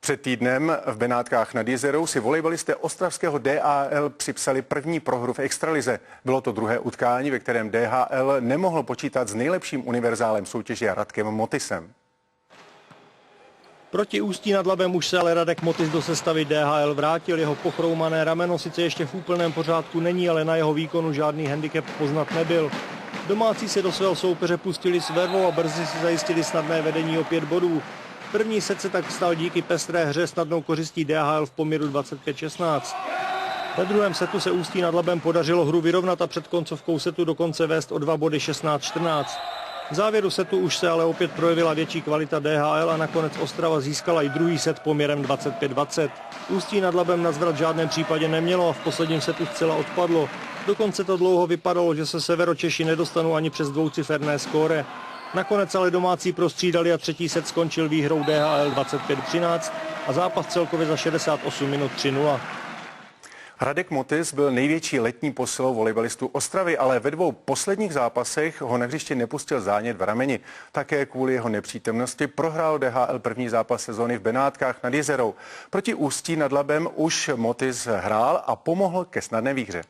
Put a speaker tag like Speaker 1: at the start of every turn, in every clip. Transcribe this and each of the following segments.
Speaker 1: Před týdnem v Benátkách nad Jizerou si volejbalisté ostravského DHL připsali první prohru v extralize. Bylo to druhé utkání, ve kterém DHL nemohlo počítat s nejlepším univerzálem soutěže Radkem Motisem.
Speaker 2: Proti Ústí nad Labem už se ale Radek Motis do sestavy DHL vrátil. Jeho pochroumané rameno sice ještě v úplném pořádku není, ale na jeho výkonu žádný handicap poznat nebyl. Domácí se do svého soupeře pustili s vervou a brzy si zajistili snadné vedení o 5 bodů. První set se tak stal díky pestré hře snadnou kořistí DHL v poměru 25-16. Ve druhém setu se Ústí nad Labem podařilo hru vyrovnat a před koncovkou setu dokonce vést o 2 body 16-14. V závěru setu už se ale opět projevila větší kvalita DHL a nakonec Ostrava získala i druhý set poměrem 25-20. Ústí nad Labem na zvrat v žádném případě nemělo a v posledním setu zcela odpadlo. Dokonce to dlouho vypadalo, že se Severočeši nedostanou ani přes dvouciferné skóre. Nakonec ale domácí prostřídali a třetí set skončil výhrou DHL 25-13 a zápas celkově za 68 minut 3-0.
Speaker 1: Radek Motis byl největší letní posilou volejbalistů Ostravy, ale ve dvou posledních zápasech ho na hřiště nepustil zánět v rameni. Také kvůli jeho nepřítomnosti prohrál DHL první zápas sezóny v Benátkách nad Jizerou. Proti Ústí nad Labem už Motis hrál a pomohl ke snadné výhře.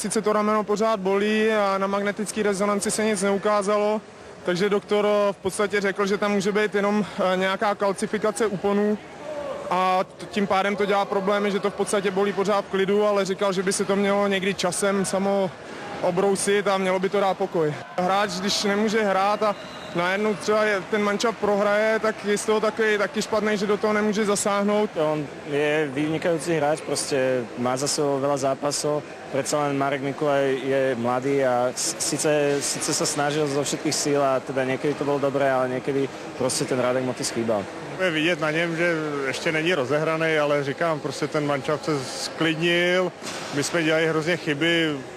Speaker 3: Sice to rameno pořád bolí a na magnetické rezonanci se nic neukázalo, takže doktor v podstatě řekl, že tam může být jenom nějaká kalcifikace úponů a tím pádem to dělá problémy, že to v podstatě bolí pořád v klidu, ale říkal, že by se to mělo někdy časem samo obrousit a mělo by to dát pokoj. Hráč, když nemůže hrát a najednou třeba ten mančap prohraje, tak je z toho taky špatný, že do toho nemůže zasáhnout.
Speaker 4: On je vynikajúci hráč, prostě má za sebou veľa zápasov, predsa len Marek Mikulaj je mladý a sice sa snažil zo všetkých síl a teda někdy to bylo dobré, ale někdy prostě ten Radek Motis chýbal.
Speaker 5: Je vidět na něm, že ještě není rozehraný, ale říkám, prostě ten mančap se sklidnil, my jsme dělali hrozně chyby.